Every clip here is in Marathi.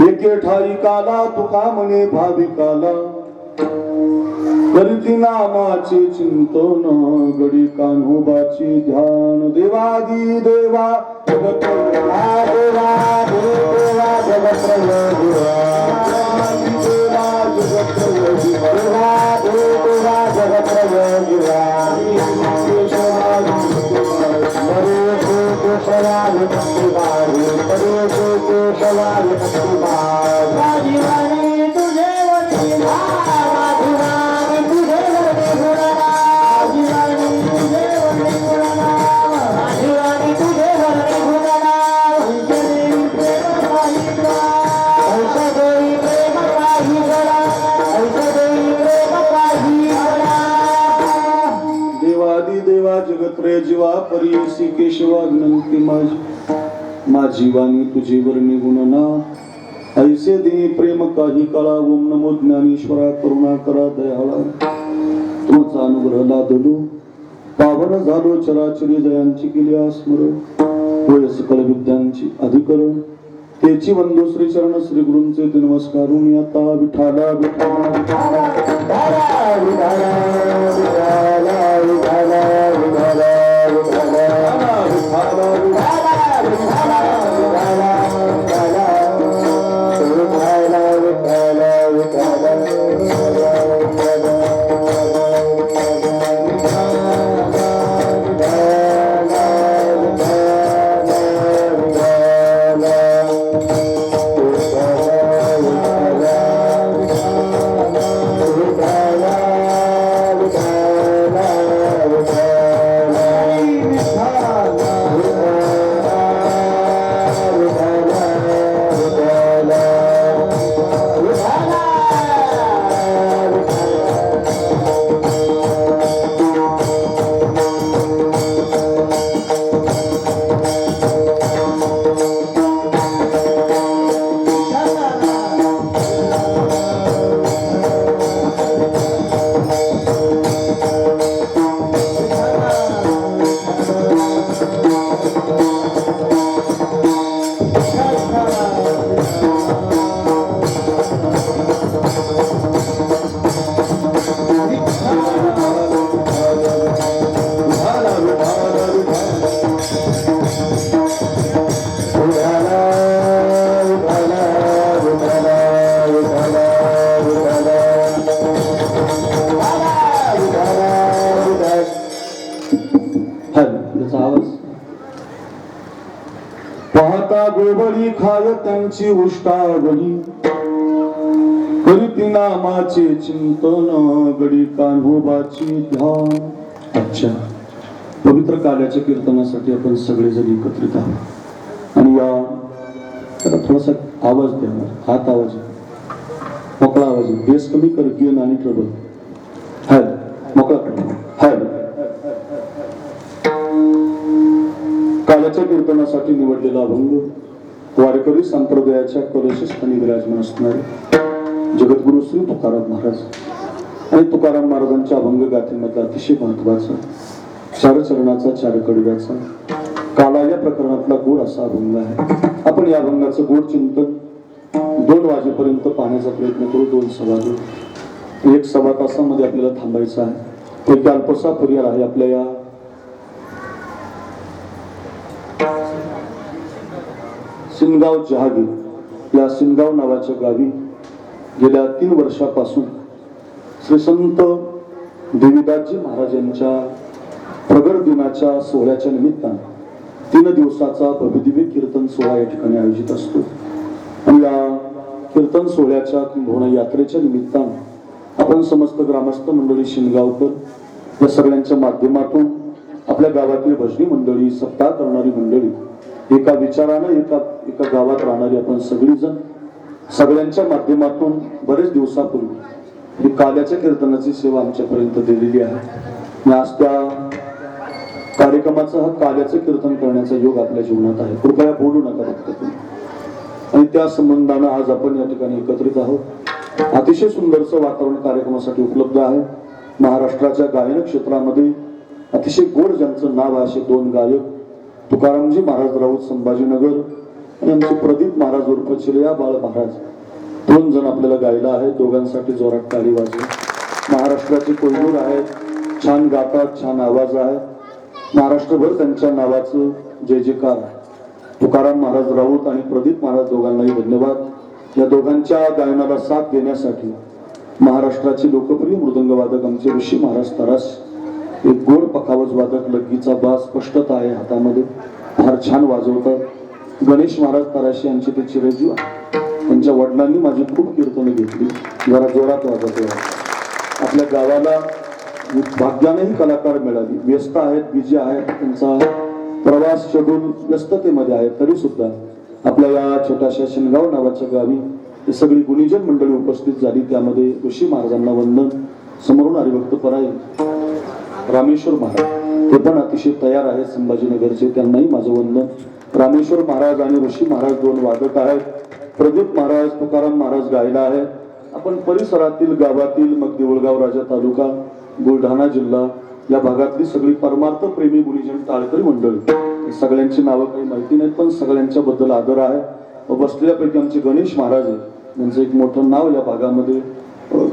एके ठाई काला तुका म्हणे भाविकाला करती नामाचे चिंतन गडी कान्होबाची ध्यान देवादी देवा जगत देवा देवा जगत देवा जगत देवा देवा जगत देवा जीवा परियसी केशवा विनंती माझी वाणी तुझी वर्णी गुणना ऐसे दे प्रेम काही कळा ओम नमो ज्ञानेश्वरा करुणा करा दयाळा तुमचा अनुग्रह लादलो पावन झालो चराचरी जयांची केली स्मरण होय सकल विद्यांची अधिकरण तेची वंदो श्री चरण श्री गुरूंचे ते नमस्कारून आता विठाला पाहता गोबळी खाय त्यांची उष्टावली करीती नामाचे चिंतन गडी कान्होबाची ध्यान. अच्छा, पवित्र काल्याच्या कीर्तनासाठी आपण सगळेजण एकत्रित आहोत आणि या त्याला थोडासा आवाज देणार. हात आवाज मोकळा आवाज बेस कमी कर गेन आणि ट्रबल हॅल मोकळा हॅल. काल्याच्या कीर्तनासाठी निवडलेला अभंग वारकरी संप्रदायाच्या कलशस्थानी विराजमान असणारे जगद्गुरु श्री तुकाराम महाराज आणि तुकाराम महाराजांच्या अभंग गाथेमधला अतिशय महत्वाचा चार चरणाचा चार कडव्याचा काला या प्रकरणातला गोड असा अभंग आहे. आपण या अभंगाचं गोड चिंतन 2 वाजेपर्यंत पाहण्याचा प्रयत्न करू. 2 सव्वा 2 1 सव्वा तासामध्ये आपल्याला थांबायचं आहे. एक अल्पसा पर्याय आहे आपल्या या सिनगाव जहागीर या सिनगाव नावाच्या गावी गेल्या 3 वर्षापासून श्री संत देवीदासजी महाराजांच्या प्रगट दिनाच्या सोहळ्याच्या निमित्तानं 3 दिवसाचा भव्यदिव्य कीर्तन सोहळा या ठिकाणी आयोजित असतो. आणि या कीर्तन सोहळ्याच्या किंबहुना यात्रेच्या निमित्तानं आपण समस्त ग्रामस्थ मंडळी शिनगावकर या सगळ्यांच्या माध्यमातून आपल्या गावातील भजनी मंडळी सप्ताह करणारी मंडळी एका विचारानं एका गावात राहणारी आपण सगळीजण सगळ्यांच्या माध्यमातून बरेच दिवसापूर्वी ही काल्याच्या कीर्तनाची सेवा आमच्यापर्यंत दिलेली आहे. आणि आज त्या कार्यक्रमाचा हा काल्याचं कीर्तन करण्याचा योग आपल्या जीवनात आहे. कृपया बोलू नका फक्त तुम्ही. आणि त्या संबंधानं आज आपण या ठिकाणी एकत्रित आहोत. अतिशय सुंदरचं वातावरण कार्यक्रमासाठी उपलब्ध आहे. महाराष्ट्राच्या गायन क्षेत्रामध्ये अतिशय गोड ज्यांचं नाव आहे असे 2 गायक तुकारामजी महाराज राऊत संभाजीनगर आणि आमचे प्रदीप महाराज उर्फ चिरया बाळ महाराज, दोन जण आपल्याला गायला आहेत. दोघांसाठी जोरात टाळी वाजवा. महाराष्ट्राचे कोयनूर आहेत, छान गातात, छान आवाज आहे. महाराष्ट्रभर त्यांच्या नावाचं जय जयकार आहे. तुकाराम महाराज राऊत आणि प्रदीप महाराज दोघांनाही धन्यवाद. या दोघांच्या गायनाला साथ देण्यासाठी महाराष्ट्राचे लोकप्रिय मृदंग वादक आमचे ऋषी महाराज तरास, एक गोड पखावज वादक, लग्गीचा बाज स्पष्टता आहे हातामध्ये, फार छान वाजवतात. गणेश महाराज तराशी यांचे ते चिरंजीव आहे. त्यांच्या वडिलांनी माझी खूप कीर्तनं घेतली, जरा जोरात वाजवते. आपल्या गावाला भाग्यानेही कलाकार मिळाली. व्यस्त आहेत, बिजी आहेत, त्यांचा प्रवास शेड्यूल व्यस्ततेमध्ये आहे, तरी सुद्धा आपल्या या छोट्याशा शिनगाव नावाच्या गावी ही सगळी गुणीजन मंडळी उपस्थित झाली. त्यामध्ये ऋषी महाराजांना वंदन. समोरून हरिभक्त पराय रामेश्वर महाराज, ते पण अतिशय तयार आहेत संभाजीनगरचे, त्यांनाही माझं वंदन. रामेश्वर महाराज आणि ऋषी महाराज दोन वादक आहेत. प्रदीप महाराज, तुकाराम महाराज गायला आहेत. आपण परिसरातील गावातील, मग देऊळगाव राजा तालुका, बुलढाणा जिल्हा या भागातली सगळी परमार्थ प्रेमी गुणीजन टाळकरी मंडळी, सगळ्यांची नावं काही माहिती नाहीत, पण सगळ्यांच्या बद्दल आदर आहे. बसलेल्यापैकी आमचे गणेश महाराज आहे, त्यांचं एक मोठं नाव या भागामध्ये,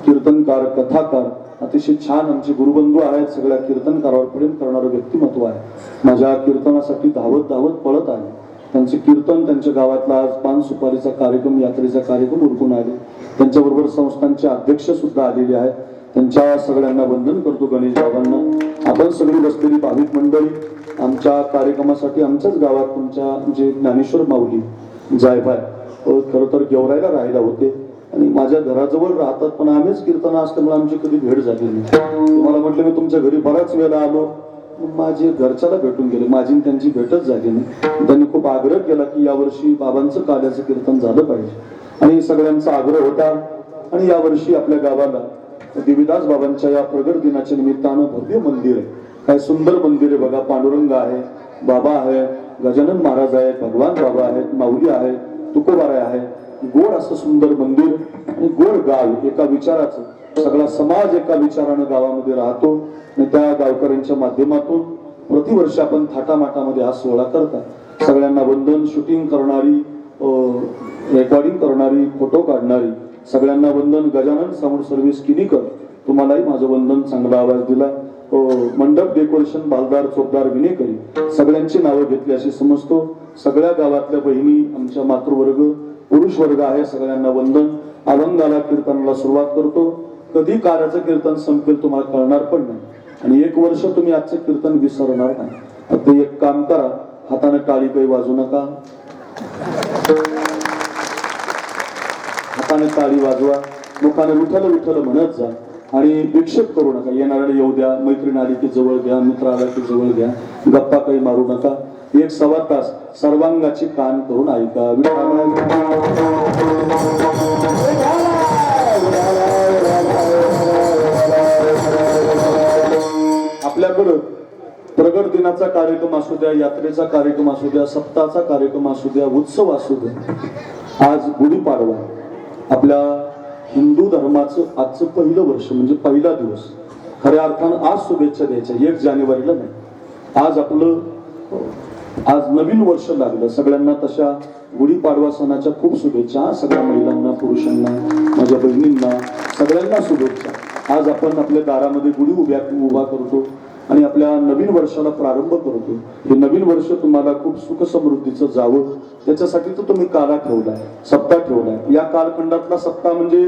कीर्तनकार, कथाकार, अतिशय छान आमचे गुरुबंधू आहेत. सगळ्या कीर्तनकारावर प्रेम करणारं व्यक्तिमत्व आहे. माझ्या कीर्तनासाठी धावत धावत पळत आले. त्यांचे कीर्तन, त्यांच्या गावातला आज पान सुपारीचा कार्यक्रम, यात्रेचा कार्यक्रम उरकून आले. त्यांच्याबरोबर संस्थांचे अध्यक्ष सुद्धा आलेले आहेत. त्यांच्या सगळ्यांना वंदन करतो, गणेश बाबांना. आपण सगळी बसलेली भाविक मंडळी आमच्या कार्यक्रमासाठी आमच्याच गावात तुमच्या जे ज्ञानेश्वर माऊली जायबाय खरं तर गेवरायला राहायला होते आणि माझ्या घराजवळ राहतात, पण आम्हीच कीर्तन असल्यामुळे आमची कधी भेट झाली नाही. तुम्हाला म्हटलं मी तुमच्या घरी बराच वेळा आलो, माझे घरच्याला भेटून गेले, माझी त्यांची भेटच झाली नाही. त्यांनी खूप आग्रह केला की यावर्षी बाबांचं काल्याचं कीर्तन झालं पाहिजे आणि सगळ्यांचा आग्रह होता. आणि यावर्षी आपल्या गावाला देवीदास बाबांच्या या प्रगट दिनाच्या निमित्तानं भव्य मंदिर आहे. काय सुंदर मंदिर आहे बघा. पांडुरंग आहे, बाबा आहे, गजानन महाराज आहेत, भगवान बाबा आहेत, माऊली आहे, तुकोबाराय आहे. गोड असं सुंदर मंदिर आणि गोड गाव, एका विचाराचं, सगळा समाज एका विचारानं गावामध्ये राहतो आणि त्या गावकऱ्यांच्या माध्यमातून प्रतिवर्ष आपण थाटामाटामध्ये हा सोहळा करतात. सगळ्यांना वंदन. शूटिंग करणारी, रेकॉर्डिंग करणारी, फोटो काढणारी सगळ्यांना वंदन. गजानन साऊंड सर्व्हिस किनीकर, तुम्हालाही माझं वंदन. चांगला आवाज दिला. मंडप डेकोरेशन बालदार चोपदार विनेकरी, सगळ्यांची नावं घेतली अशी समजतो. सगळ्या गावातल्या बहिणी, आमच्या मातृवर्ग, पुरुष वर्ग आहे, सगळ्यांना वंदन. अभंगाला, कीर्तनाला सुरुवात करतो. कधी कार्याचं कीर्तन संपेल तुम्हाला कळणार पण नाही आणि 1 वर्ष तुम्ही आजचं कीर्तन विसरणार नाही. फक्त एक काम करा, हाताने टाळी काही वाजू नका, हाताने टाळी वाजवा, मुखाने विठ्ठल विठ्ठल म्हणत जा आणि विक्षेप करू नका. येणाऱ्याला येऊ द्या, मैत्रीण आली की जवळ घ्या, मित्र आला की जवळ घ्या, गप्पा काही मारू नका. 1-1.25 तास सर्वांगाची कान करून ऐका. आपल्याकडं प्रगट दिनाचा कार्यक्रम असू द्या, यात्रेचा कार्यक्रम असू द्या, सप्ताहाचा कार्यक्रम असू द्या, उत्सव असू द्या, आज गुढीपाडवा आपल्या हिंदू धर्माचं आजचं पहिलं वर्ष, म्हणजे पहिला दिवस. खऱ्या अर्थानं आज शुभेच्छा द्यायच्या, 1 जानेवारीला नाही. आज नवीन वर्ष लागलं. सगळ्यांना तशा गुढीपाडवा सणाच्या खूप शुभेच्छा. सगळ्या महिलांना, पुरुषांना, माझ्या बहिणींना, सगळ्यांना शुभेच्छा. आज आपण आपल्या दारामध्ये गुढी उभा करतो आणि आपल्या नवीन वर्षाला प्रारंभ करतो. हे नवीन वर्ष तुम्हाला खूप सुख समृद्धीचं जावं, त्याच्यासाठी तर तुम्ही काला ठेवलाय, सप्ताह ठेवलाय. या कालखंडातला सप्ताह म्हणजे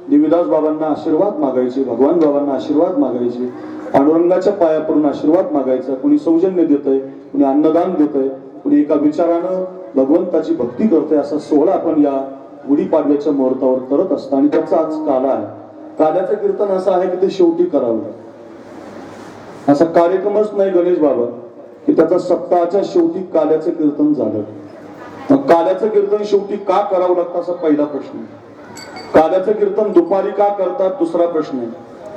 देवीदास बाबांना आशीर्वाद मागायचे, भगवान बाबांना आशीर्वाद मागायचे, पांडुरंगाच्या पाया पडून आशीर्वाद मागायचा. कुणी सौजन्य देतंय, कुणी अन्नदान देतंय, कुणी एका विचारानं भगवंताची भक्ती करतंय. असा सोहळा आपण या गुढीपाडव्याच्या मुहूर्तावर करत असतो आणि त्याचा आज काला आहे. काल्याचं कीर्तन असं आहे की ते शेवटी करावं. असा कार्यक्रमच नाही गणेश बाबा की त्याचा सप्ताहाच्या शेवटी काल्याचं कीर्तन झालं. मग काल्याचं कीर्तन शेवटी का करावं लागतं असा पहिला प्रश्न. काल्याचं कीर्तन दुपारी का करतात दुसरा प्रश्न आहे.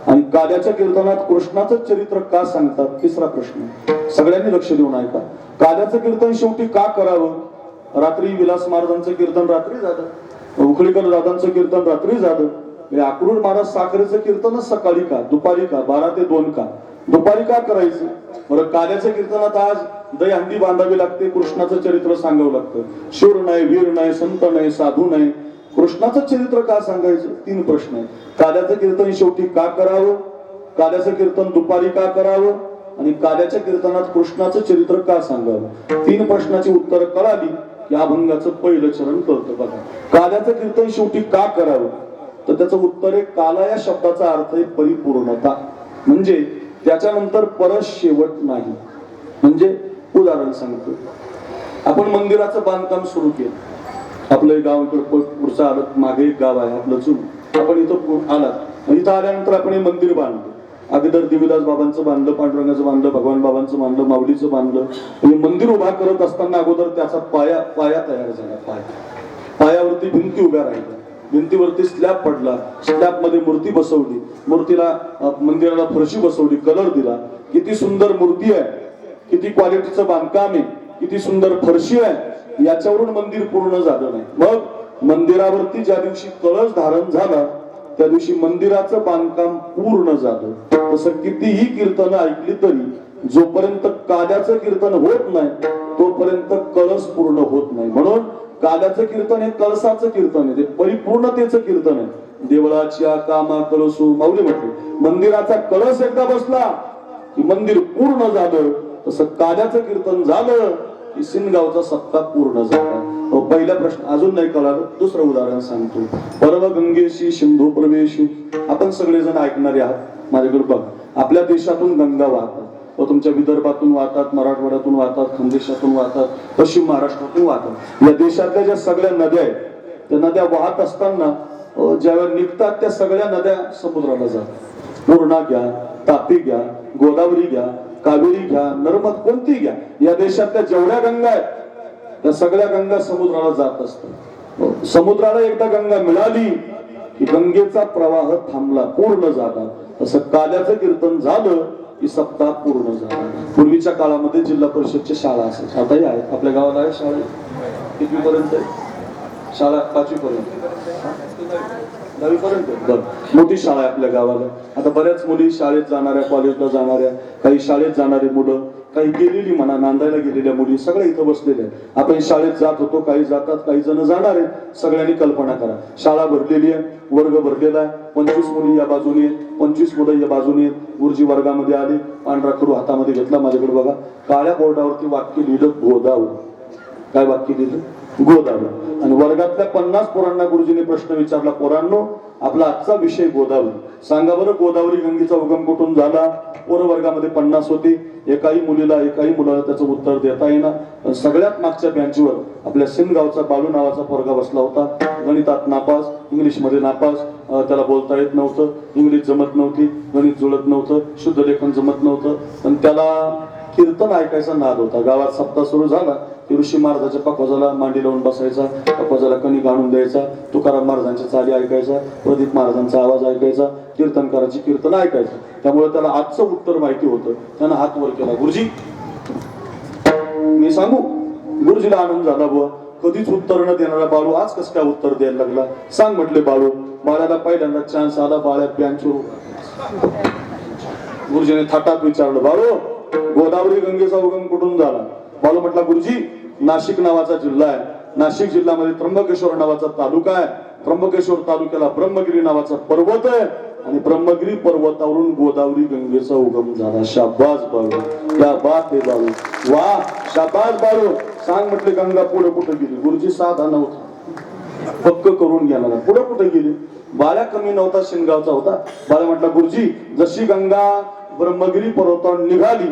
आणि काल्याच्या कीर्तनात कृष्णाचं चरित्र का सांगतात तिसरा प्रश्न. सगळ्यांनी लक्ष देऊन ऐका. काल्याचं कीर्तन शेवटी का करावं? रात्री विलास महाराजांचं कीर्तन रात्री झालं, उखळीकर दादांचं कीर्तन रात्री झालं, अक्रूर महाराज साखरेचं कीर्तनच सकाळी का, दुपारी का, 12 ते 2 का, दुपारी का करायचं? बरं, काल्याच्या कीर्तनात आज दहीहंडी बांधावी लागते, कृष्णाचं चरित्र सांगावं लागतं. शूर नाही, वीर नाही, संत नाही, साधू नाही, कृष्णाचं चरित्र का सांगायचं? 3 प्रश्न आहेत. काल्याचं कीर्तन शेवटी का करावं, काल्याचं कीर्तन दुपारी का करावं, आणि काल्याच्या कीर्तनात कृष्णाचं चरित्र का सांगावं? 3 प्रश्नाची उत्तर कळाली की अभंगाचं पहिलं चरण कळतं. बघा, काल्याचं कीर्तन शेवटी का करावं, तर त्याचं उत्तर आहे, काला या शब्दाचा अर्थ आहे परिपूर्णता, म्हणजे त्याच्यानंतर परत शेवट नाही. म्हणजे उदाहरण सांगतो, आपण मंदिराचं बांधकाम सुरू केलं, आपलं गाव इकडं पुढचं आलं, मागे एक गाव आहे आपलं चूल, आपण इथं आलात, इथं आल्यानंतर आपण हे मंदिर बांधलं. अगोदर देवीदास बाबांचं बांधलं, पांडुरंगाचं बांधलं, भगवान बाबांचं बांधलं, माऊलीचं बांधलं. हे मंदिर उभा करत असताना अगोदर त्याचा पाया तयार झाला. पायावरती भिंती उभ्या राहिल्या, भिंतीवरती स्लॅब पडला, स्लॅब मध्ये मूर्ती बसवली, मूर्तीला मंदिराला फरशी बसवली, कलर दिला. किती सुंदर मूर्ती आहे, किती क्वालिटीचं बांधकाम आहे, किती सुंदर फरशी आहे, याच्यावरून मंदिर पूर्ण झालं नाही. मग मंदिरावरती ज्या दिवशी कळस धारण झाला त्या दिवशी मंदिराचं बांधकाम पूर्ण झालं. तसं कितीही कीर्तन ऐकली तरी जोपर्यंत काल्याचं कीर्तन होत नाही तोपर्यंत कळस पूर्ण होत नाही. म्हणून काल्याचं कीर्तन हे कळसाचं कीर्तन आहे, ते परिपूर्णतेचं कीर्तन आहे. देवळाच्या कामा कळसू माऊली म्हटले, मंदिराचा कळस एकदा बसला की मंदिर पूर्ण झालं. तसं काल्याचं कीर्तन झालं की सिनगावचा सप्ताह पूर्ण झाला. पहिला प्रश्न अजून नाही कळालं, दुसरं उदाहरण सांगतो. परम गंगेशी सिंधू प्रवेशू, आपण सगळेजण ऐकणारे आहात. माझ्याकडे बघ, आपल्या देशातून गंगा वाहतात, तुमच्या विदर्भातून वाहतात, मराठवाड्यातून वाहतात, खानदेशातून वाहतात, पश्चिम महाराष्ट्रातून वाहतात. या देशातल्या ज्या सगळ्या नद्या आहेत त्या नद्या वाहत असताना ज्यावेळेला निघतात त्या सगळ्या नद्या समुद्राला जातात. पूर्णा घ्या, तापी घ्या, गोदावरी घ्या, कावेरी घ्या, नर्मद, कोणती घ्या, या देशातल्या जेवढ्या गंगा आहेत त्या सगळ्या गंगा समुद्राला जात असतात. समुद्राला एकदा गंगा मिळाली की गंगेचा प्रवाह थांबला, पूर्ण झाला. तसं काल्याचं कीर्तन झालं की सप्ताह पूर्ण झाला. पूर्वीच्या काळामध्ये जिल्हा परिषदच्या शाळा असायच्या, आताही आहेत. आपल्या गावाला आहे शाळा? कितवी पर्यंत आहे शाळा? 5वी पर्यंत, 10वी पर्यंत. मोठी शाळा आहे आपल्या गावाला. आता बऱ्याच मुली शाळेत जाणाऱ्या, कॉलेजला जाणाऱ्या, काही शाळेत जाणारी मुलं, काही गेलेली म्हणा, नांदायला गेलेल्या मुली, सगळ्या इथं बसलेल्या आहेत. आपण शाळेत जात होतो, काही जातात, काही जण जाणार आहेत. सगळ्यांनी कल्पना करा, शाळा भरलेली आहे, वर्ग भरलेला आहे, 25 मुली या बाजूने, 25 मुलं या बाजूने. गुरुजी वर्गामध्ये आले, पांढरा खरू हातामध्ये घेतला. माझ्याकडे बघा, काळ्या बोर्डावरती वाक्य लिहिलं गोदावरी. काय वाक्य लिहिलं? गोदावरी. आणि वर्गातल्या 50 पोरांना गुरुजीने प्रश्न विचारला, पोरांनो आपला आजचा विषय गोदावरी, सांगा बरं गोदावरी गंगेचा उगम कुठून झाला? पोरं वर्गामध्ये 50 होते. एकाही मुलाला त्याचं उत्तर देता येणार. सगळ्यात मागच्या बेंचवर आपल्या सिनगावचा बाळू नावाचा पोरगा बसला होता. गणितात नापास, इंग्लिशमध्ये नापास, त्याला बोलता येत नव्हतं, इंग्लिश जमत नव्हती, गणित जुळत नव्हतं, शुद्ध लेखन जमत नव्हतं. पण त्याला कीर्तन ऐकायचा नाद होता. गावात सप्ताह सुरू झाला की ऋषी महाराजाच्या पखवाजाला मांडी लावून बसायचा, पखवाजाला कणिक आणून द्यायचा, तुकाराम महाराजांच्या चाली ऐकायचा, प्रदीप महाराजांचा आवाज ऐकायचा, कीर्तनकाराची कीर्तन ऐकायचं. त्यामुळे त्याला आजचं उत्तर माहिती होतं. त्यानं हात वर केला, गुरुजी मी सांगू? गुरुजीला आनंद झाला, बुवा कधीच उत्तर न देणारा बाळू आज कसं काय उत्तर द्यायला लागला? सांग म्हटले बाळू. बाळाला पहिल्यांदा चान्स आला, बाळ्या बेंचवर. गुरुजीने थाटात विचारलं, बाळू गोदावरी गंगेचा उगम कुठून झाला? बाळू म्हटला, गुरुजी नाशिक नावाचा जिल्हा आहे, नाशिक जिल्ह्यामध्ये त्र्यंबकेश्वर नावाचा तालुका आहे, त्र्यंबकेश्वर तालुक्याला ब्रह्मगिरी नावाचा पर्वत आहे आणि ब्रह्मगिरी पर्वतावरून गोदावरी गंगेचा उगम झाला. शाबास बाळू, क्या बात आहे बाळू, वा शाबास बाळू. सांग म्हटले गंगा पुढे कुठे गेली? गुरुजी साधा नव्हता, पक्क करून घेणार. पुढे कुठे गेली? बाळ्या कमी नव्हता, शिनगावचा होता. बाळ्या म्हटला, गुरुजी जशी गंगा ब्रह्मगिरी पर्वतावर निघाली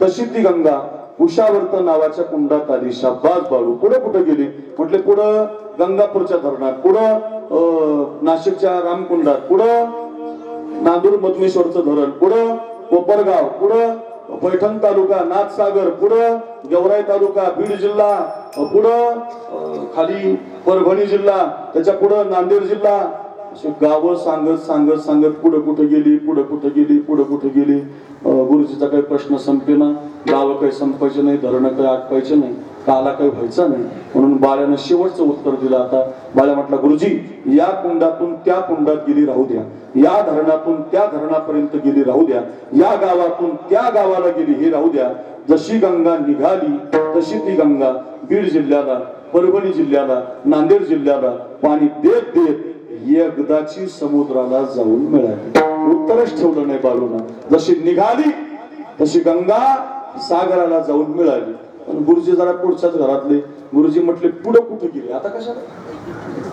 तशी ती गंगा कुशावर्त नावाच्या कुंडात आली. शाबास बाळू. पुढे कुठे गेली? म्हटले पुढं गंगापूरच्या धरणात, पुढं नाशिकच्या रामकुंडात, पुढं नांदूर मधमेश्वरचं धरण, पुढं कोपरगाव, पुढं पैठण तालुका, नाथसागर, पुढं गेवराई तालुका, बीड जिल्हा, पुढं खाली परभणी जिल्हा, त्याच्या पुढं नांदेड जिल्हा, गावं सांगत सांगत सांगत पुढे कुठे गेली, पुढे कुठे गेली, पुढे कुठे गेली. गुरुजीचा काही प्रश्न संपेना, गावं काही संपायचे नाही, धरणं काही आटपायचे नाही, काला काही व्हायचा नाही. म्हणून बाळ्यानं शेवटचं उत्तर दिलं. आता बाळ्या म्हटला, गुरुजी या कुंडातून त्या कुंडात गेली राहू द्या, या धरणातून त्या धरणापर्यंत गेली राहू द्या, या गावातून त्या गावाला गेली हे राहू द्या. जशी गंगा निघाली तशी ती गंगा बीड जिल्ह्याला, परभणी जिल्ह्याला, नांदेड जिल्ह्याला पाणी देत देत एकदाची समुद्राला जाऊन मिळाली. उत्तरच ठेवलं नाही बाळूला. जशी निघाली तशी गंगा सागराला जाऊन मिळाली. पण गुरुजी जरा पुढच्याच घरातले. गुरुजी म्हटले, पुढे कुठे गेली? आता कशाला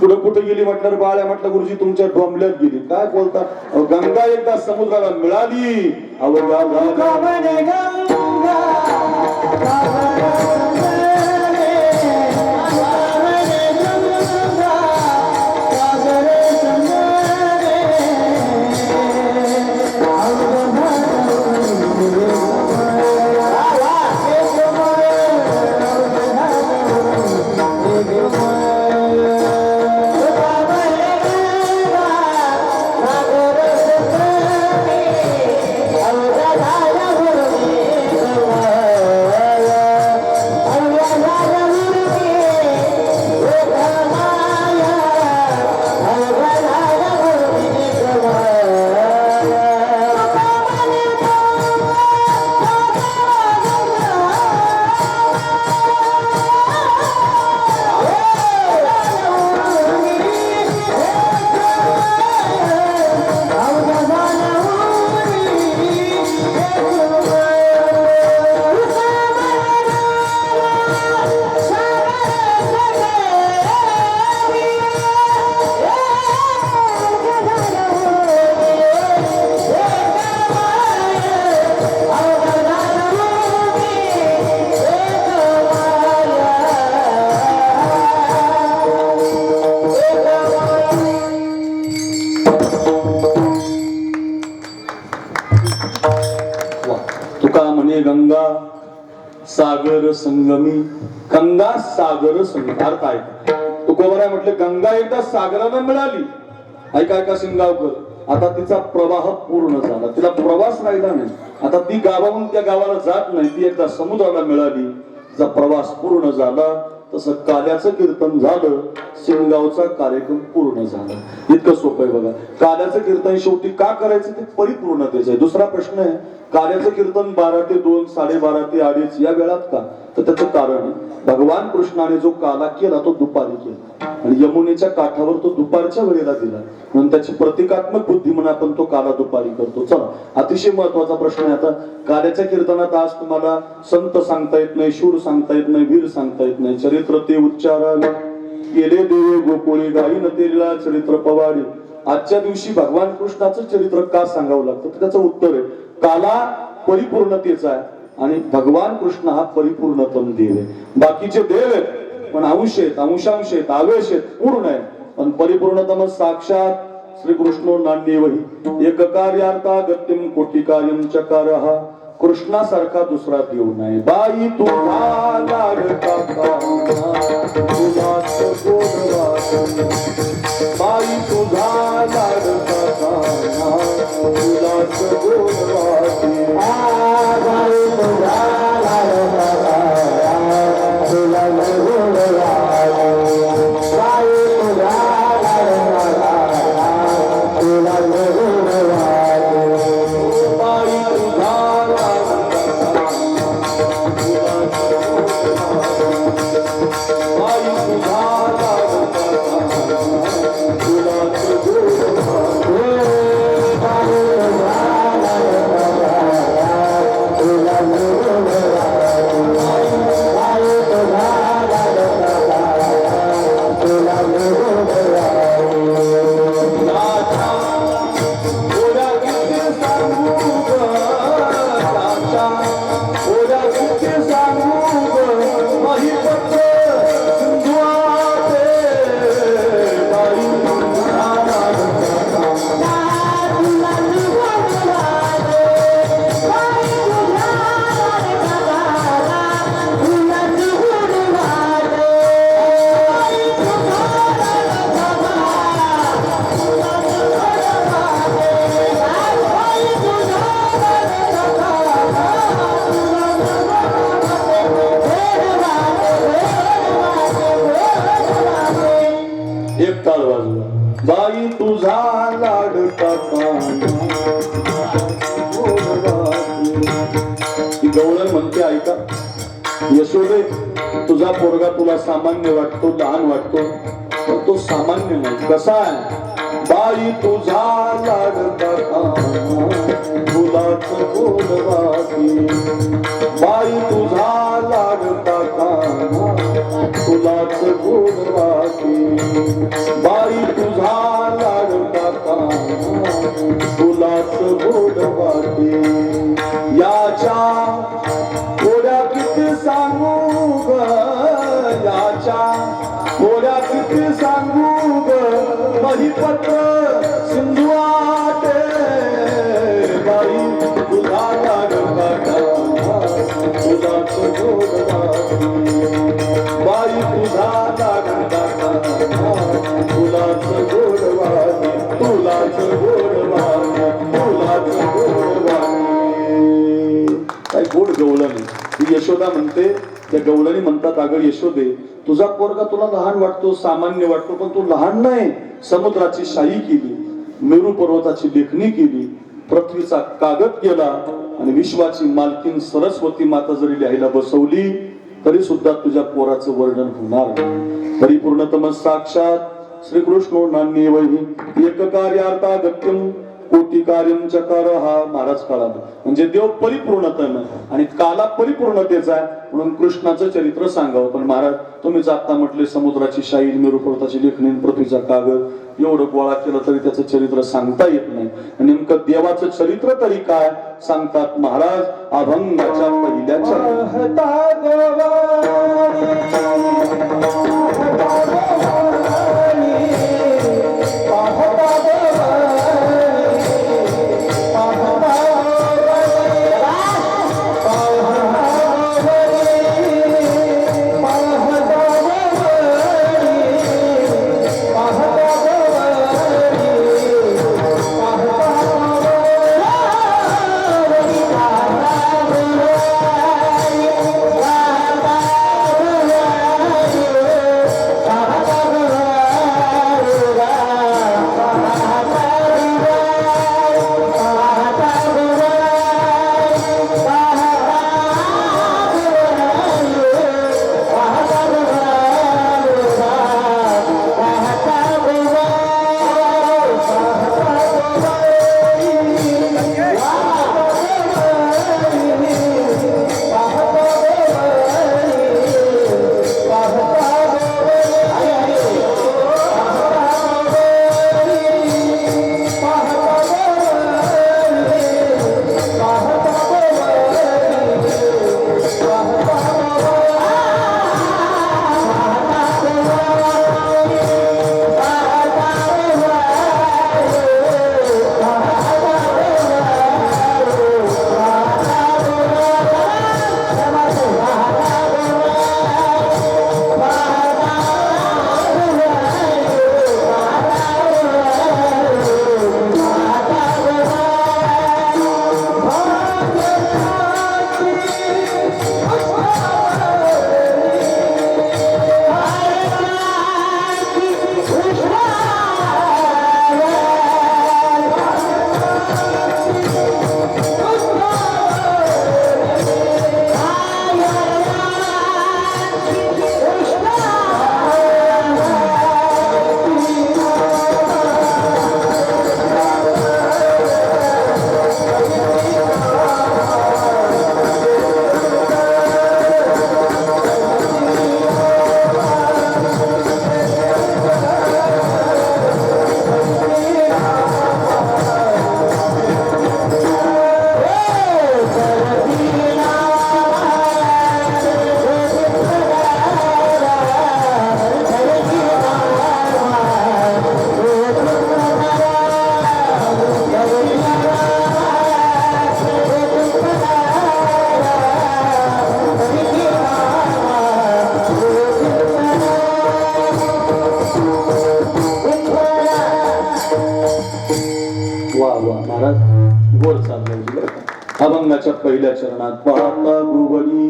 पुढे कुठे गेली म्हटल्यावर बाळ्या म्हटलं, गुरुजी तुमच्या डोंबल्यात गेली. काय बोलता? गंगा एकदा समुद्राला मिळाली. गंगा सागर संगमी, गंगा सागर संगमी. अर्थ आहे तुकोबराय म्हटले, गंगा एकदा सागराला मिळाली. ऐका ऐका सिंगावकर, आता तिचा प्रवाह पूर्ण झाला, तिला प्रवास राहिला नाही. आता ती गावाहून त्या गावाला जात नाही, ती एकदा समुद्राला मिळाली, तिचा प्रवास पूर्ण झाला. तसं काल्याचं कीर्तन झालं, सिंगावचा कार्यक्रम पूर्ण झाला. इतकं सोपं आहे बघा. काल्याचं कीर्तन शेवटी का करायचं ते परिपूर्णतेच आहे. दुसरा प्रश्न आहे, काल्याचं कीर्तन 12 ते 2, 12:30 ते 2:30 या वेळात का? तर त्याचं कारण भगवान कृष्णाने जो काला केला तो दुपारी केला आणि यमुनेच्या काठावर तो दुपारच्या वेळेला दिला, म्हणून त्याची प्रतिकात्मक बुद्धी म्हणून आपण तो काला दुपारी करतो. चला, अतिशय महत्वाचा प्रश्न आहे. आता काल्याच्या कीर्तनात आज तुम्हाला संत सांगता येत नाही, शूर सांगता येत नाही, वीर सांगता येत नाही. चरित्र ते उच्चाराला केले देवे गोकुळी, गायीन तेला चरित्र पवाडी. आजच्या दिवशी भगवान कृष्णाचं चरित्र का सांगावं लागतं? त्याचं उत्तर आहे, काला परिपूर्णतेचा आहे आणि भगवान कृष्ण हा परिपूर्णतम देव आहे. बाकीचे देव आहेत पण अंश आहेत, अंशांश आहेत, आवेश आहेत, पूर्ण आहे. पण परिपूर्णतम साक्षात श्रीकृष्णो नान्येवही एक कार्यार्था गत्यम कोटी कार्यम चकारहा. कृष्णासारखा दुसरा देव नाही. बाई तुझा लाडका बाई तुझा लाडका टाळ वाजवा. बाई तुझा लाडका कान्हा ही गवळण म्हणते ऐका. यशोदे तुझा पोरगा तुला सामान्य वाटतो, लहान वाटतो, पण तो सामान्य नाही. कसा आहे? बाई तुझा लाडका कान्हा फुलाच गोड वाटी. बाई तुझा लाडका कान्हा फुलाच गोड वाटी. बाई तुझा लाडका कान्हा फुलाच गोड वाटी. याच्या थोड्या किती सांगू ग, याच्या थोड्या किती सांगू ग, महिपत्र सिंधू आटे. बाई तुझा लाडका कान्हा फुलाच गोड वाटी. बाई तुझा लाडका कान्हा फुलाच गोड वाटी. तुलाच गोड वाटी, तुलाच गोड वाटी. काय गोड गवळण ही यशोदा म्हणते. त्या गवळणी म्हणतात अगं यशोदे तुझा पोरगा तुला लहान वाटतो, सामान्य वाटतो, पण तू लहान नाही. समुद्राची शाही केली, मेरू पर्वताची लेखणी केली, पृथ्वीचा कागद केला आणि विश्वाची मालकीन सरस्वती माता जरी लिहायला बसवली तरी सुद्धा तुझ्या पोराचं वर्णन होणार नाही. परिपूर्णतम साक्षात श्रीकृष्णो नान्येवहि एक कार्यार्था गत्यम कोटी कार्यम चकार. हा महाराज काळाला म्हणजे देव परिपूर्णतेनं आणि काला परिपूर्णतेचा आहे म्हणून कृष्णाचं चरित्र सांगावं. पण महाराज तुम्हीच आता म्हटले समुद्राची शाही, मेरू पर्वताची लेखणी, पृथ्वीचा कागद एवढं गोळा केलं तरी त्याचं चरित्र सांगता येत नाही. नेमकं देवाचं चरित्र तरी काय सांगतात महाराज अभंगाच्या पहिल्या चरणात. अभंगाच्या पहिल्या चरणात पाहता भुवनी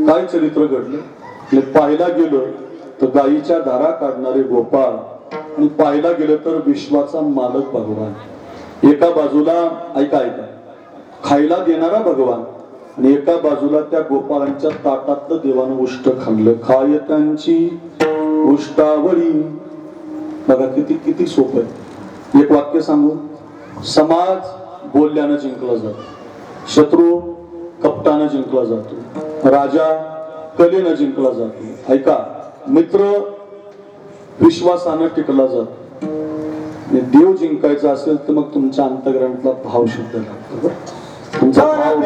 काय चरित्र घडलं. पाहायला गेलं तर गायीच्या धारा काढणारे गोपाळ आणि पाहायला गेलं तर विश्वाचा मालक भगवान. एका बाजूला ऐका ऐका खायला देणारा भगवान आणि एका बाजूला त्या गोपाळांच्या ताटातलं देवानं उष्ट खाल्लं. खाय त्यांची उष्टावळी. बघा किती किती सोपं आहे. एक वाक्य सांगू. समाज बोलल्यानं जिंकला जातो, शत्रू कपटानं जिंकला जातो, राजा कलेनं जिंकला जातो. ऐका मित्र विश्वासानं टिकला जातो. देव जिंकायचा असेल तर मग तुमच्या अंतःकरणातला भाव शुद्ध लागतो. तुमचा भाव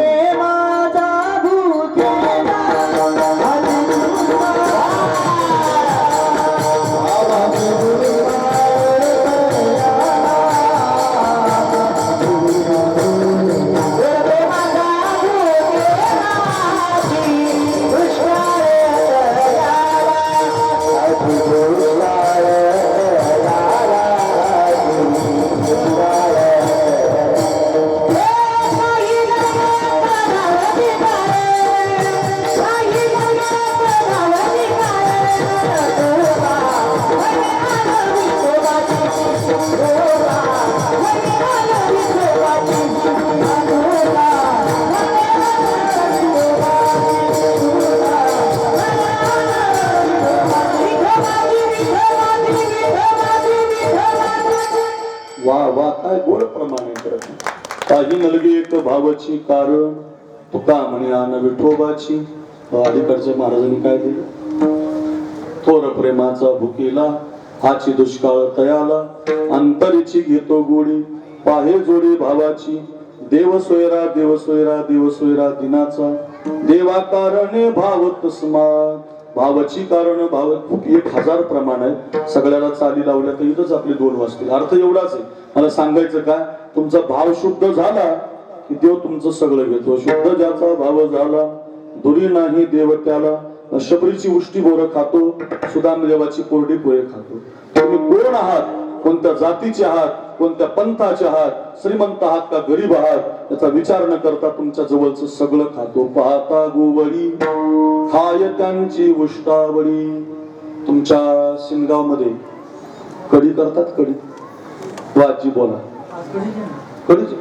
काही नलगी एक भावाची कारण तुका म्हणे आन विठोबाची. अलीकडच्या महाराजांनी काय दिलं. थोर प्रेमाचा भुकेला हाची दुष्काळ तयाला अंतरीची घेतो गोडी पाहे जोडी भावाची. देव सोयरा देव सोयरा देव सोयरा दिनाचा देवा कारणे भाव तस्मा. भावाची कारण भाव 1000 प्रमाण आहे. सगळ्याला चाली लावल्या तर इथंच आपले 2 वाजतील. अर्थ एवढाच आहे. मला सांगायचं काय तुमचा भाव शुद्ध झाला की देव तुमचं सगळं घेतो. शुद्ध ज्याचा भाव झाला दुरी नाही देव त्याला. शबरीची उष्टी बोरं खातो सुदाम देवाची कोरडी पोहे खातो. तुम्ही कोण आहात, कोणत्या जातीचे आहात, कोणत्या पंथाचे आहात, श्रीमंत आहात का गरीब आहात याचा विचार न करता तुमच्या जवळचं सगळं खातो. पाहता गोवळी खाय त्यांची उष्टावळी. तुमच्या सिनगाव मध्ये कढी करतात. कढी वाजी बोला. कढीची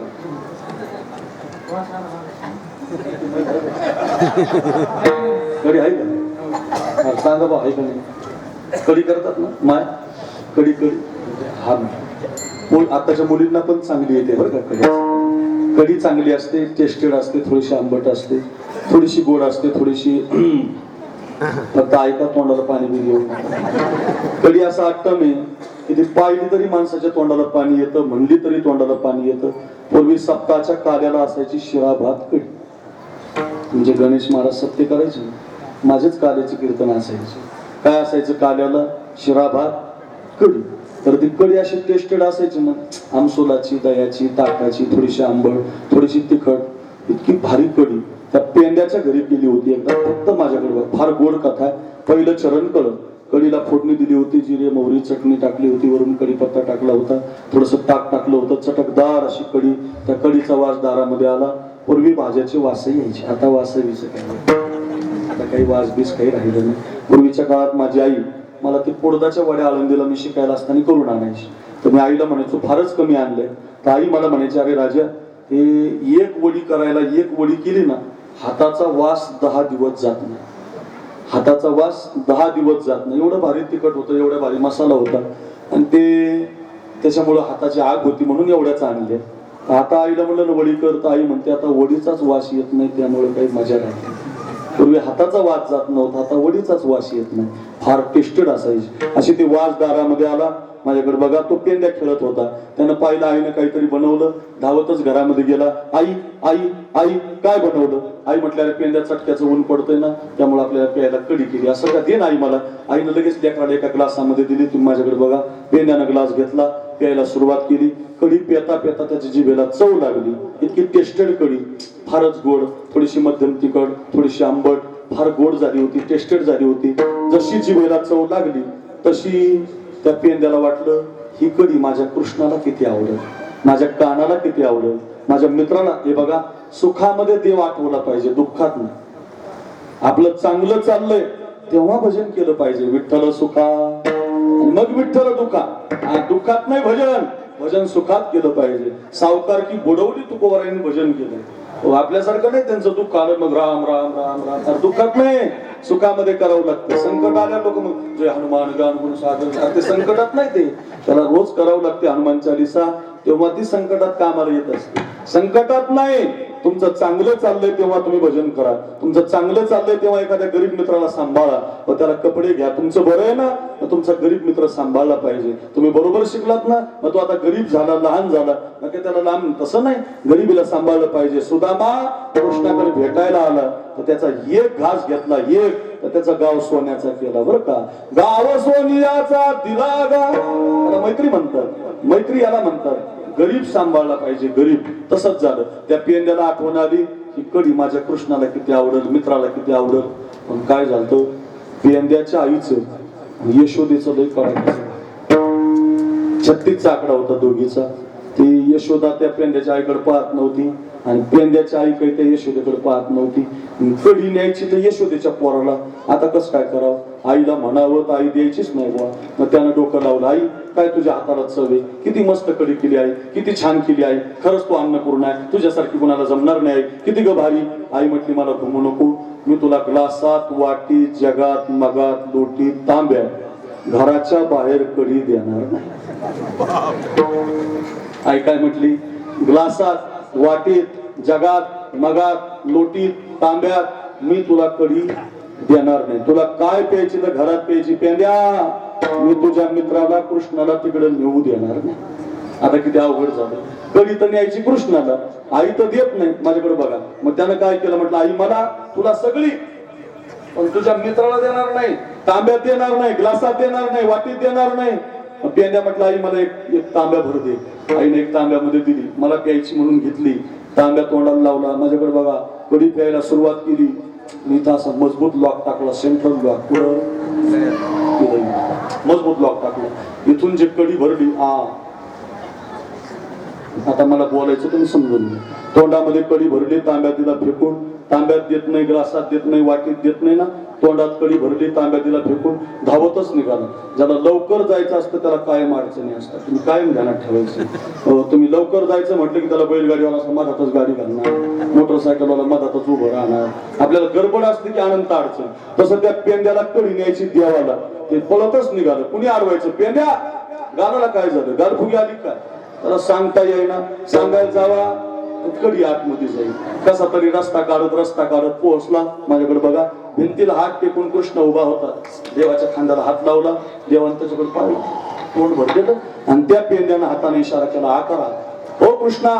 कढी आहे का सांगा बा. आहे का नाही. कढी करतात ना माय. कढी कढी हा आताच्या मुलींना पण चांगली येते बरं का. कढी कढी चांगली असते, टेस्टेड असते, थोडीशी आंबट असते, थोडीशी गोड असते, थोडीशी फक्त ऐका तोंडाला पाणी बी घेऊन. कढी असा आट्टम आहे की ती पाहिली तरी माणसाच्या तोंडाला पाणी येतं, म्हणली तरी तोंडाला पाणी येतं. पूर्वी सप्ताहाच्या कार्याला असायची शिरा भात कढी. म्हणजे गणेश महाराज सत्य करायचे, माझेच कार्याचे कीर्तन असायचे. काय असायचं कार्याला? शिरा भात कढी. तर ती कढी अशी टेस्टेड असायची ना, आमसोलाची, दह्याची, ताकाची, थोडीशी आंबट, थोडीशी तिखट, इतकी भारी कढी. त्या पेंड्याच्या घरी केली होती एकदा. फक्त माझ्याकडे फार गोड कथा आहे. पहिलं चरण कळलं. कढीला फोडणी दिली होती, जिरे मोहरी चटणी टाकली होती, वरून कढीपत्ता टाकला होता, थोडस ताक टाकलं होतं. चटकदार अशी कढी. त्या कढीचा वास दारामध्ये आला. पूर्वी भाज्याचे वासही यायचे, आता वासवीच काही, आता काही वासबीस काही राहिलं नाही. पूर्वीच्या काळात माझी आई मला ते पोडदाच्या वड्या आळंदीला मी शिकायला असताना करून आणायची. तर मी आईला म्हणायचो फारच कमी आणलंय. तर आई मला म्हणायची अरे राजा हे एक वडी करायला, एक वडी केली ना हाताचा वास 10 दिवस जात नाही. हाताचा वास 10 दिवस जात नाही. एवढं भारी तिखट होतं, एवढा भारी मसाला होता आणि ते त्याच्यामुळं हाताची आग होती म्हणून एवढ्याच आणले. आता आईला म्हणलं ना वडी कर, तर आई म्हणते आता वडीचाच वास येत नाही त्यामुळे काही मजा नाही. पूर्वी हाताचा वास जात नव्हता, आता वडीचाच वास येत नाही. फार टेस्टेड असायची. अशी ती वास दारामध्ये आला. माझ्याकडे बघा तो पेंड्या खेळत होता. त्यानं पाहिलं आईनं काहीतरी बनवलं. धावतच घरामध्ये गेला. आई आई आई काय बनवलं? आई म्हटलं अरे पेंड्या चटक्याचं ऊन पडतंय ना त्यामुळे आपल्याला प्यायला कढी केली. असं का? दे ना आई मला. आईनं लगेच लेकराला एका ग्लासामध्ये दिली. तुम्ही माझ्याकडे बघा. पेंड्यानं ग्लास घेतला, प्यायला सुरुवात केली. कढी पेता पेता त्याची जिभेला चव लागली. इतकी टेस्टेड कढी, फारच गोड, थोडीशी मध्यम तिखट, थोडीशी आंबट, फार गोड झाली होती, टेस्टेड झाली होती. जशी जिभेला चव लागली तशी त्या पेंड्याला वाटलं ही कढी माझ्या कृष्णाला किती आवडेल, माझ्या कानाला किती आवडेल, माझ्या मित्राला. हे बघा सुखामध्ये देव आठवला पाहिजे, दुःखात नाही. आपलं चांगलं चाललंय तेव्हा भजन केलं पाहिजे. विठ्ठल सुखा मग विठ्ठल दुखा. दुःखात नाही भजन, भजन सुखात केलं पाहिजे. सावकार की बुडवली तुकोबारायांनी भजन केलं. आपल्यासारखं नाही त्यांचं दुःख आलं मग राम राम राम राम. तर दुःखात नाही, सुखामध्ये करावं लागतं. संकट आल्या लोक मग जय हनुमान गान गुण सागर, ते संकटात नाही, ते त्याला रोज करावं लागते हनुमान चालीसा, तेव्हा ती संकटात कामाला येत असते. संकटात नाही, तुमचं चांगलं चाललंय तेव्हा तुम्ही भजन करा. तुमचं चांगलं चाललंय तेव्हा एखाद्या गरीब मित्राला सांभाळा व त्याला कपडे घ्या. तुमचं बरं आहे ना, मग तुमचा गरीब मित्र सांभाळला पाहिजे. तुम्ही बरोबर शिकलात ना, मग तो आता गरीब झाला, लहान झाला, मग त्याला लांब, तसं नाही, गरीबीला सांभाळलं पाहिजे. सुदामा कृष्णाकडे भेटायला आला तर त्याचा एक घास घेतला, एक, तर त्याचा गाव सोन्याचा केला. बरं का, गाव सोनियाचा दिला गा, त्याला मैत्री म्हणतात. मैत्री याला म्हणतात. गरीब सांभाळला पाहिजे, गरीब. तसंच झालं. त्या पेंड्याला आठवण आली की कधी माझ्या कृष्णाला किती आवडल, मित्राला किती आवडल. पण काय झालं, पेंड्याच्या आईचं यशोदेचं लय कळायचं. 36चा आकडा होता दोघीचा. ती यशोदा त्या पेंड्याच्या आईकडे पाहत नव्हती आणि पेंड्याच्या आई काही त्या यशोदेकडे पाहत नव्हती. कडी न्यायची तर यशोदेच्या पोराला. आता कसं काय करावं, आईला म्हणावं तर आई द्यायचीच नाही बुवा. मग त्यानं डोकं लावलं, आई काय तुझ्या हाताला चव आहे, किती मस्त कडी केली आई, किती छान केली आई, खरंच तू अन्नपूर्ण आहे, तुझ्यासारखी कुणाला जमणार नाही, किती ग भारी. आई म्हटली मला घुमू नको, मी तुला ग्लासात, वाटी, जगात, मगात, लोटी, तांब्या, घराच्या बाहेर कडी देणार नाही. आई काय म्हटली, ग्लासात, वाटीत, जगात, मगात, लोटीत, तांब्यात मी तुला कडी देणार नाही. तुला काय प्यायची तर घरात प्यायची. पेंड्या, मी तुझ्या मित्राला कृष्णाला तिकडे नेऊ देणार नाही. आता किती अवघड झालं. कडी तर न्यायची कृष्णाला, आई तर देत नाही. माझ्याकडे बघा. मग त्यानं काय केलं, म्हटलं आई मला तुला सगळी, पण तुझ्या मित्राला देणार नाही, तांब्यात देणार नाही, ग्लासात देणार नाही, वाटीत देणार नाही. पेंड्या म्हटलं आई मला एक तांब्या भर दे. आईने एक तांब्यामध्ये दिली, मला प्यायची म्हणून घेतली. तांब्या तोंडाला लावला. माझ्याकडे बघा, कडी प्यायला सुरुवात केली. मी तर असा मजबूत लॉक टाकला, सेंट्रल लॉक, पुढं मजबूत लॉक टाकला. इथून जे कडी भरली, आता मला बोलायचं तुम्ही समजून घ्या. तोंडामध्ये कडी भरली, तांब्यात दिला फेकून. तांब्यात देत नाही, ग्लासात देत नाही, वाटीत देत नाही ना, तोंडात कडी भरली, तांब्यात दिला फेकून, धावतच निघाला. ज्याला लवकर जायचं असतं त्याला कायम अडचणी असतात. तुम्ही कायम ध्यानात ठेवायचं. तुम्ही लवकर जायचं म्हटलं की त्याला बैलगाडीवाला मधातच गाडी घालणार, मोटरसायकलवाला मधातच उभं राहणार. आपल्याला गडबड असते की अनंत अडचण. तसं त्या पेंड्याला कडी न्यायची देवाला, ते पळतच निघालं. कुणी अडवायचं, पेंड्या गालाला काय झालं, गालफुगी आली काय, त्याला सांगता येईना. सांगायला जावा, कडी आतमध्ये जाईल. कसा तरी रस्ता काढत पोहोचला. माझ्याकडे बघा, भिंतीला हात टेकून कृष्ण उभा होता. देवाच्या खांद्याला हात लावला, देवाने त्याच्याकडे पाहिलं, तोंड भरलेलं, आणि त्या पेंड्यानं हाताने इशारा केला, आकरा, हो कृष्णा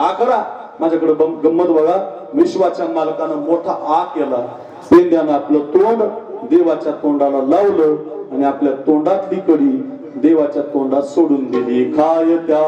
आकरा. माझ्याकडे गंमत बघा, विश्वाच्या मालकानं मोठा आ केला. पेंड्यानं आपलं तोंड देवाच्या तोंडाला लावलं आणि आपल्या तोंडातली कडी देवाच्या तोंडात सोडून दिली. काय त्या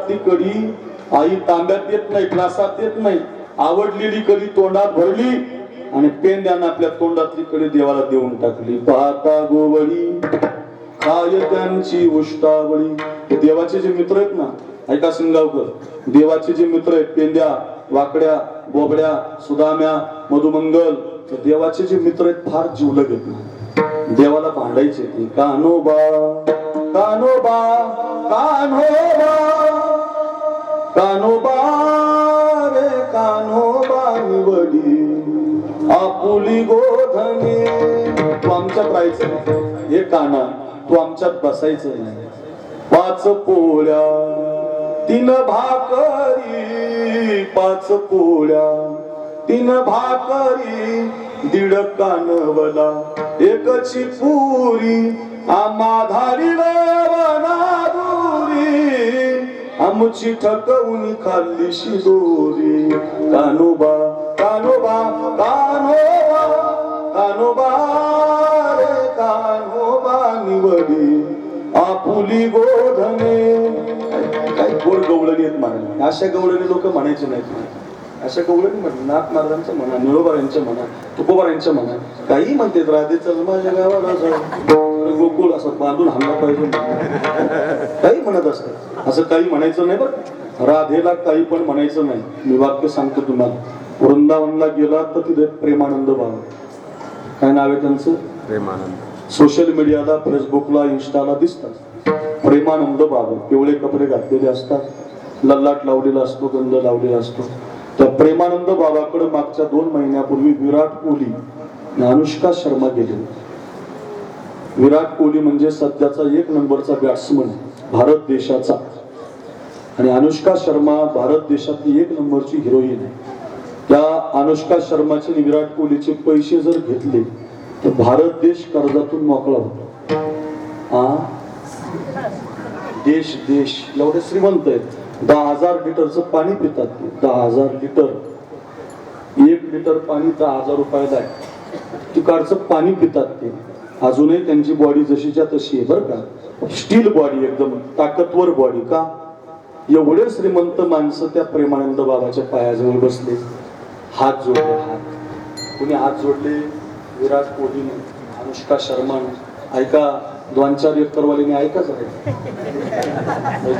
तोंडातली कढी आई तांब्यात येत नाही, ग्लासात येत नाही, आवडलेली कढी तोंडात भरली आणि पेंड्यानं आपल्या तोंडातली कढी देवाला देऊन टाकली. पाहता गोवळी काय त्यांची उष्टावळी. हे देवाचे जे मित्र आहेत ना, ऐका सिंगावकर, देवाचे जे मित्र आहेत पेंड्या, वाकड्या, बोबड्या, सुदाम्या, मधुमंगल, देवाचे जे मित्र आहेत फार जीवलग आहेत ना. देवाला भांडायचे ते कान्होबा कान्होबा कान्होबा कान्होबा रे कान्होबा निवडी आपुली गोधने. तू आमच्यात राहायचं नाही, हे काना तू आमच्यात बसायचं नाही. 5 पोळ्या 3 भाकरी, 5 पोळ्या 3 भाकरी, 1.5 कानवला 1ची पुरी. आम्हा धाडीला दूरी, आमची ठकवून खाल्ली शिदोरी. कान्होबा कान्होबा कान्होबा कान्होबा रे कान्होबा निवडी आपुली गोधने. काही गोड गवळणी आहेत म्हणा, अशा गवळणी लोक म्हणायचे नाहीत. अशा गवळणी म्हणा, नाथ महाराजांचं म्हणा, निळोबारांचं म्हणा, तुकोबारांचं म्हणा, काही म्हणते राधेचं माझ्या गावाला गोकुळ असं बांधून हाणला पाहिजे, काही म्हणत असतात. असं काही म्हणायचं नाही बरं. राधेला काही पण म्हणायचं नाही. मी वाक्य सांगतो तुम्हाला. वृंदावनला गेला तर तिथे प्रेमानंद बाबा, काय नाव आहे त्यांचं, प्रेमानंद. सोशल मीडियाला, फेसबुकला, इंस्टाला दिसतात प्रेमानंद बाबा. पिवळे कपडे घातलेले असतात, लल्लाट लावलेला असतो, गंध लावलेला असतो. त्या प्रेमानंद बाबाकडे मागच्या 2 महिन्यापूर्वी विराट कोहली आणि अनुष्का शर्मा गेले. विराट कोहली म्हणजे सध्याचा 1 नंबरचा बॅट्समन भारत देशाचा, आणि अनुष्का शर्मा भारत देशातली 1 नंबरची हिरोईन आहे. त्या अनुष्का शर्माचे आणि विराट कोहलीचे पैसे जर घेतले तर भारत देश कर्जातून मोकळा होतो. देश देश एवढे श्रीमंत आहेत. 10,000 लिटरचं पाणी पितात ते. 10,000 लिटर, 1 लिटर पाणी 10,000 रुपयाला आहे. तिकडचं पाणी पितात ते. अजूनही त्यांची बॉडी जशीच्या तशी आहे बरं का, स्टील बॉडी, एकदम ताकदवर बॉडी. का एवढे श्रीमंत माणसं त्या प्रेमानंद बाबाच्या पायाजवळ बसले, हात जोडले. हात कुणी हात जोडले? विराट कोहलीने, अनुष्का शर्माने. ऐका, 2-4 एकरवालीने ऐकाच आहे,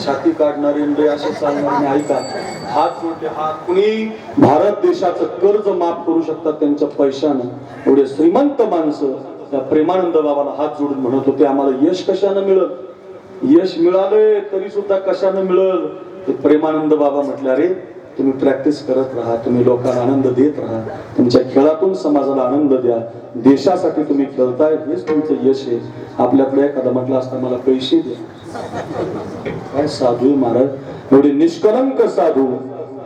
छाती काढणारे असे चालणारे ऐका. हात जोडले. हात कुणी भारत देशाचं कर्ज माफ करू शकतात त्यांच्या पैशानं. एवढे श्रीमंत माणसं त्या प्रेमानंद बाबाला हात जोडून म्हणत होते, आम्हाला यश कशानं मिळत, यश मिळाले तरी सुद्धा कशानं मिळल. ते प्रेमानंद बाबा म्हटले, अरे तुम्ही प्रॅक्टिस करत राहा, तुम्ही लोकांना आनंद देत राहा, तुमच्या खेळातून समाजाला आनंद द्या, देशासाठी तुम्ही खेळताय, हेच तुमचं यश आहे. आपल्याकडे एखादा म्हटलं असता मला पैसे द्या. काय साधू महाराज, एवढे निष्कलंक साधू.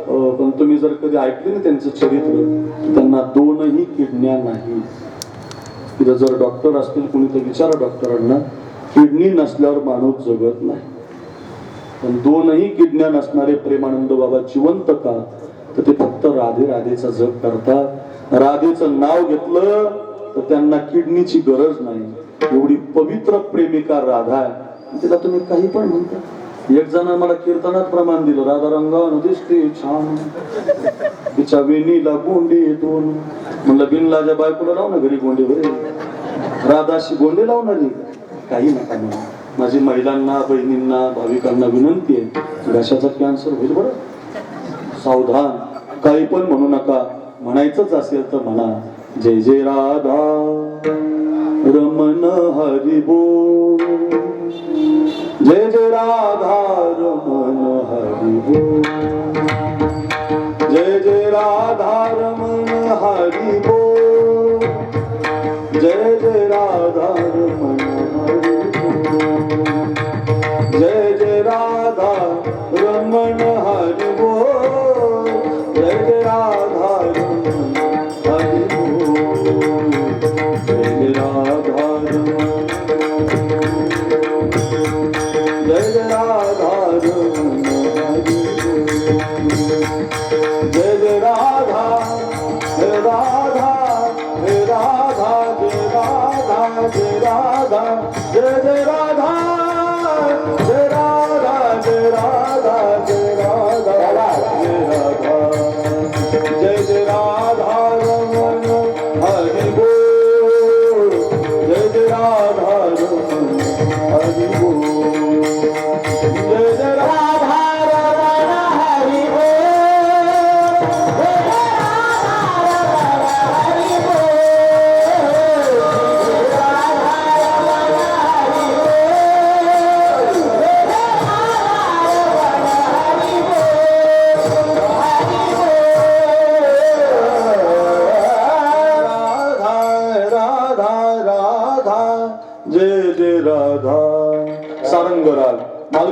पण तुम्ही जर कधी ऐकले ना त्यांचं चरित्र, त्यांना 2ही किडन्या नाही. तिथं जर डॉक्टर असतील कुणी तर विचारा डॉक्टरांना, किडनी नसल्यावर माणूस जगत नाही. पण 2ही किडन्या नसणारे प्रेमानंद बाबा जिवंत का, तर ते फक्त राधे राधेचा जप करतात. राधेचं नाव घेतलं तर त्यांना किडनीची गरज नाही. एवढी पवित्र प्रेमिका राधा आहे, तिला तुम्ही काही पण म्हणता. एक जण मला कीर्तनात प्रमाण दिलं, राधा रंगावर दिसते छान, तिच्या वेणीला गोंडे 2. म्हणलं बिनलाच्या बायकोला लाव ना घरी गोंडे, बरे राधाशी गोंडे लावणारी काही नका म्हणा. माझी महिलांना, बहिणींना, भाविकांना विनंती आहे, घशाचा कॅन्सर होईल बरं, सावधान. काही पण म्हणू नका. म्हणायचंच असेल तर म्हणा, जय जय राधा रमण हरी बोल, जय जय राधा रमण हरी बोल, जय जय राधा रमण हरी बोल, जय जय राधा रमण हरी बोल, जय जय राधा रमण हरी बोल, जय जय राधा रमण हरी बोल, जय जय राधा रमण, जय जय राधा रमण हरी बोल, जय जय राधा, हे राधा, हे राधा, जय राधा, जय राधा, जय जय राधा, जय राधा, जय राधा, जय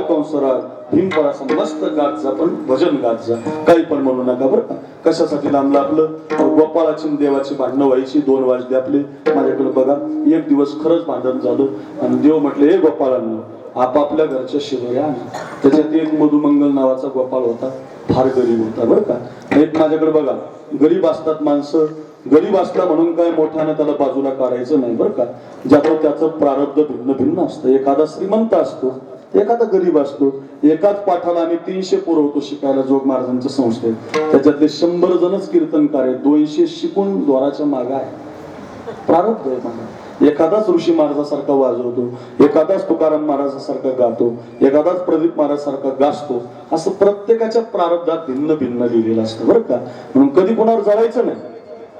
कंसराग भीमपळाचा मस्त गात जा, पण भजन गात जा, काही पण म्हणू नका बरं का. कशासाठी लांबलं आपलं गोपाळाची देवाची भांडणं व्हायची, 2 वाजले आपले. माझ्याकडे बघा, एक दिवस खरंच भांडण झालं आणि देव म्हटले हे गोपाळांनो आपापल्या घरच्या शिवऱ्या आणा. त्याच्यात एक मधुमंगल नावाचा गोपाळ होता, फार गरीब होता बरं का. एक माझ्याकडे बघा, गरीब असतात माणसं, गरीब असला म्हणून काय मोठ्यानं त्याला बाजूला काढायचं नाही बरं का. ज्याचं त्याचं प्रारब्ध भिन्न भिन्न असतं. एखादा श्रीमंत असतो, एखादा गरीब असतो. एकाच पाठाला आम्ही 300 पोरं होतो शिकायला जोग महाराजांच्या संस्थेत. त्याच्यातले 100 जणच कीर्तनकार आहे, 200 शिकून द्वाराच्या मागा आहे. प्रारब्ध आहे म्हणा. एखादाच ऋषी महाराजासारखा वाजवतो, एखादाच तुकाराम महाराजासारखा गातो, एखादाच प्रदीप महाराज सारखा गाजतो. असं प्रत्येकाच्या प्रारब्धात भिन्न भिन्न लिहिलेलं असतं बरं का. म्हणून कधी कोणावर जळायचं नाही,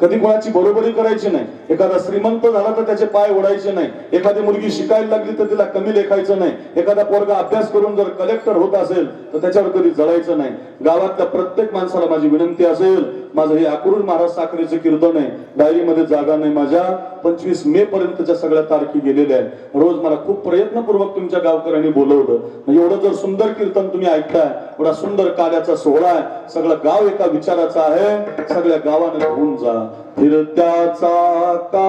कधी कोणाची बरोबरी करायची नाही. एखादा श्रीमंत झाला तर त्याचे पाय ओढायचे नाही, एखादी मुलगी शिकायला लागली तर तिला कमी लेखायचं नाही, एखादा पोरगा अभ्यास करून जर कलेक्टर होत असेल तर त्याच्यावर कधी जळायचं नाही. गावातल्या प्रत्येक माणसाला माझी विनंती असेल, माझं हे अक्रूर महाराज साखरेचं कीर्तन आहे, डायरीमध्ये जागा नाही माझ्या, 25 मे पर्यंतच्या सगळ्या तारखी गेलेल्या आहेत. रोज मला खूप प्रयत्नपूर्वक तुमच्या गावकऱ्यांनी बोलवलं. म्हणजे एवढं जर सुंदर कीर्तन तुम्ही ऐकताय, एवढा सुंदर कार्याचा सोहळा आहे, सगळं गाव एका विचाराचं आहे, सगळ्या गावाने घेऊन जा. फिरत्याचा का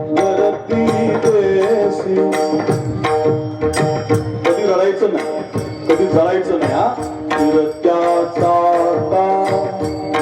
वरती देसी, कधी रडायचं नाही, कधी जळायचं नाही. हा फिरत